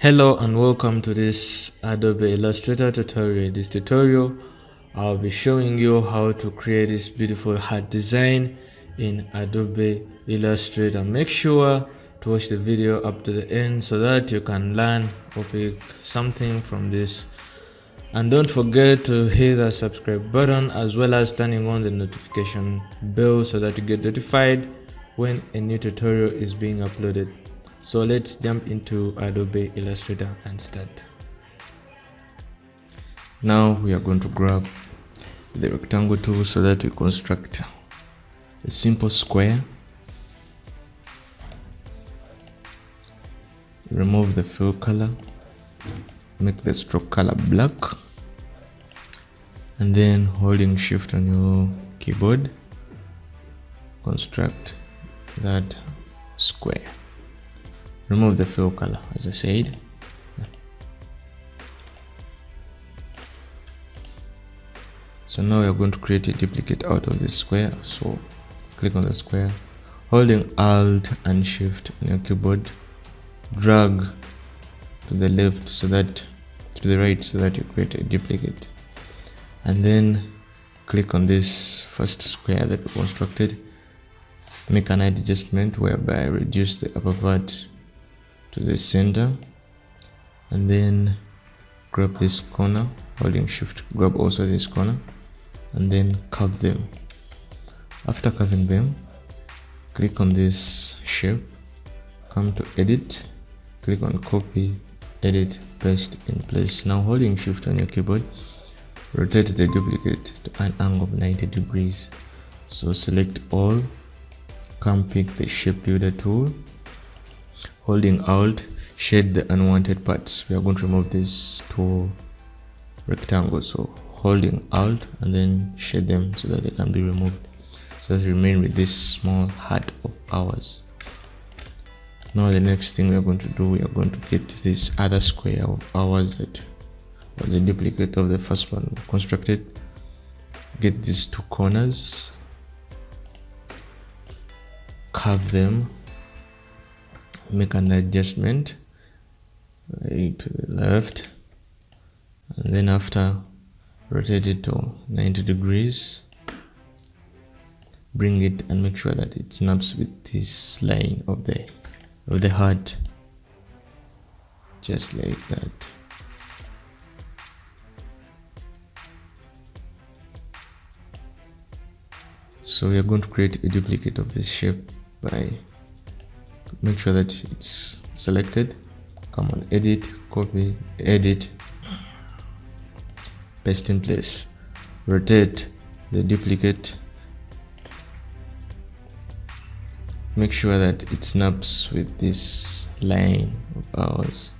Hello and welcome to this Adobe Illustrator tutorial. In this tutorial, I'll be showing you how to create this beautiful heart design in Adobe Illustrator. Make sure to watch the video up to the end so that you can learn or pick something from this. And don't forget to hit the subscribe button as well as turning on the notification bell so that you get notified when a new tutorial is being uploaded. So let's jump into Adobe Illustrator and start. Now we are going to grab the rectangle tool so that we construct a simple square. Remove the fill color, make the stroke color black, and then holding shift on your keyboard, construct that square. Remove the fill color, as I said. So now we are going to create a duplicate out of this square. So click on the square, holding Alt and Shift on your keyboard, drag to the left so that to the right so that you create a duplicate, and then click on this first square that we constructed, make an adjustment whereby reduce the upper part to the center, and then grab this corner, holding shift, grab also this corner, and then curve them. After curving them, click on this shape, come to edit, click on copy, edit, paste in place. Now holding shift on your keyboard, rotate the duplicate to an angle of 90 degrees. So select all, come pick the shape builder tool, holding Alt, shade the unwanted parts. We are going to remove these two rectangles. So holding Alt and then shade them so that they can be removed, so that we remain with this small heart of ours. Now the next thing we are going to do, we are going to get this other square of ours that was a duplicate of the first one we constructed. Get these two corners, curve them, make an adjustment right to the left, and then after rotate it to 90 degrees, bring it and make sure that it snaps with this line of the heart, just like that. So we are going to create a duplicate of this shape by make sure that it's selected, come on edit, copy, edit, paste in place, rotate the duplicate, make sure that it snaps with this line of ours,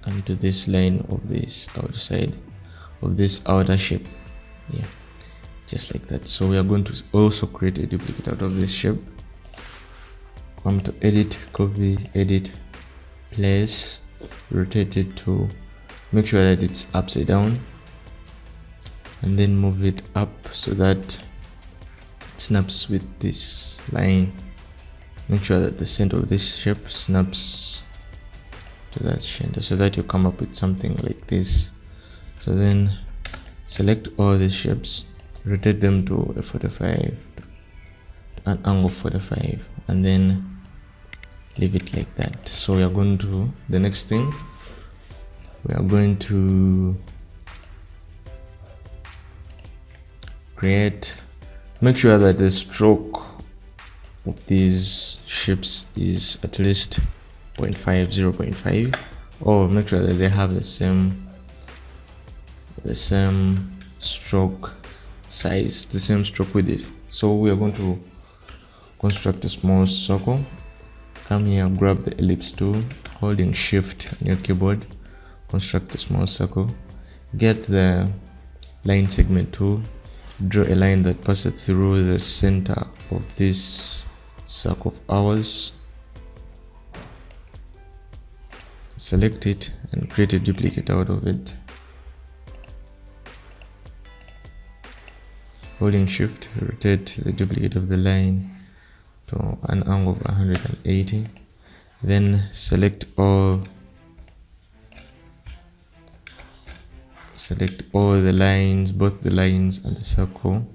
and to this line of this outside of this outer shape, yeah, just like that. So we are going to also create a duplicate out of this shape. Come to edit, copy, edit, place, rotate it to make sure that it's upside down, and then move it up so that it snaps with this line. Make sure that the center of this shape snaps to that center so that you come up with something like this. So then select all these shapes, rotate them to a 45, an angle 45, and then leave it like that. So we are going to, the next thing, we are going to create, make sure that the stroke of these shapes is at least 0.5, or make sure that they have the same stroke size, the same stroke with it. So we are going to construct a small circle. Come here, grab the ellipse tool, holding shift on your keyboard, construct a small circle, get the line segment tool, draw a line that passes through the center of this circle of ours, select it and create a duplicate out of it. Holding shift, rotate the duplicate of the line, to an angle of 180. Then select all the lines, both the lines and the circle,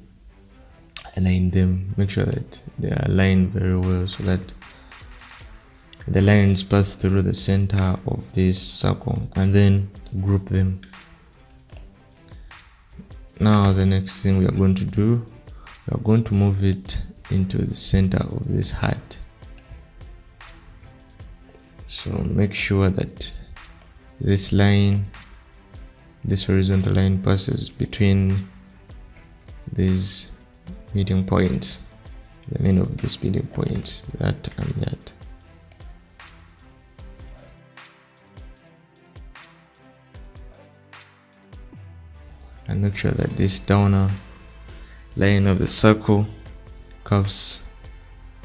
align them, make sure that they are aligned very well so that the lines pass through the center of this circle, and then group them. Now the next thing we are going to do, we are going to move it into the center of this heart. So make sure that this line, this horizontal line, passes between these meeting points, the mean of these meeting points, that and that. And make sure that this downer line of the circle curves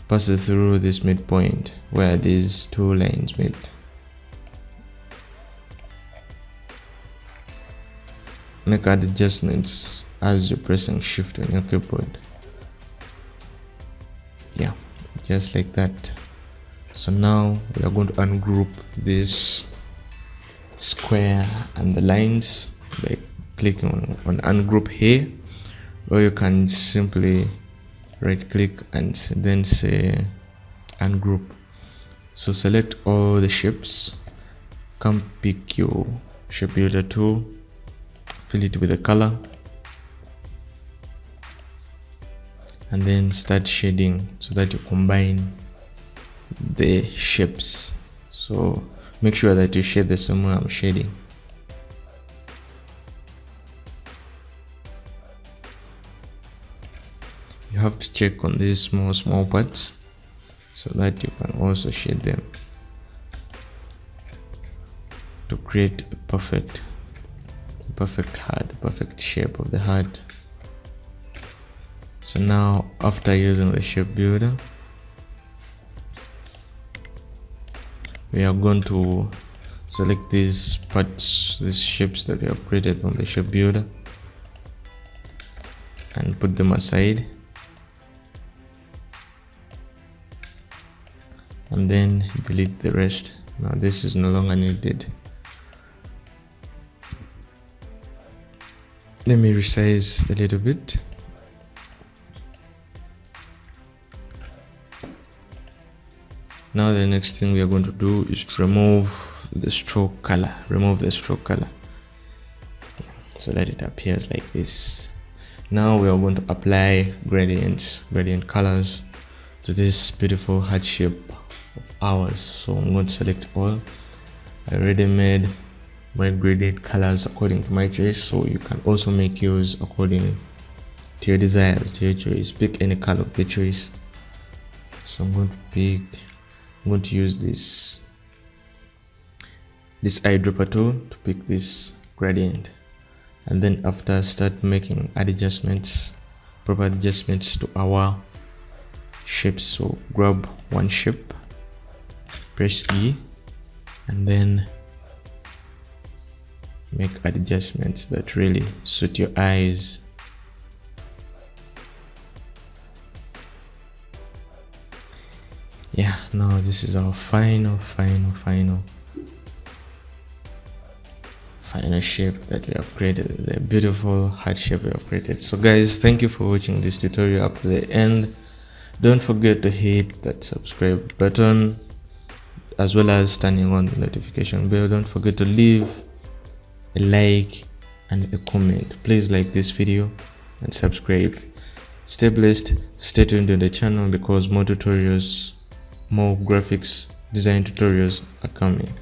passes through this midpoint where these two lines meet. Make adjustments as you're pressing shift on your keyboard. Yeah, just like that. So now we are going to ungroup this square and the lines by clicking on ungroup here, or you can simply right click and then say ungroup. So select all the shapes, come pick your shape builder tool, fill it with a color, and then start shading so that you combine the shapes. So make sure that you shade the same way I'm shading. You have to check on these small parts so that you can also shade them to create a perfect heart, the perfect shape of the heart. So now, after using the shape builder, we are going to select these parts, these shapes that we have created from the shape builder, and put them aside, and then delete the rest. Now this is no longer needed. Let me resize a little bit. Now the next thing we are going to do is to remove the stroke color. So that it appears like this. Now we are going to apply gradient colors to this beautiful heart shape of ours. So I'm going to select all. I already made my gradient colors according to my choice, so you can also make yours according to your desires, to your choice. Pick any color of your choice. So I'm going to use this eyedropper tool to pick this gradient, and then after start making proper adjustments to our shapes. So grab one shape, press E, and then make adjustments that really suit your eyes. Yeah, now this is our final shape that we have created, the beautiful heart shape we have created. So guys, thank you for watching this tutorial up to the end. Don't forget to hit that subscribe button as well as turning on the notification bell. Don't forget to leave a like and a comment. Please like this video and subscribe. Stay blessed, stay tuned to the channel because more tutorials, more graphics design tutorials are coming.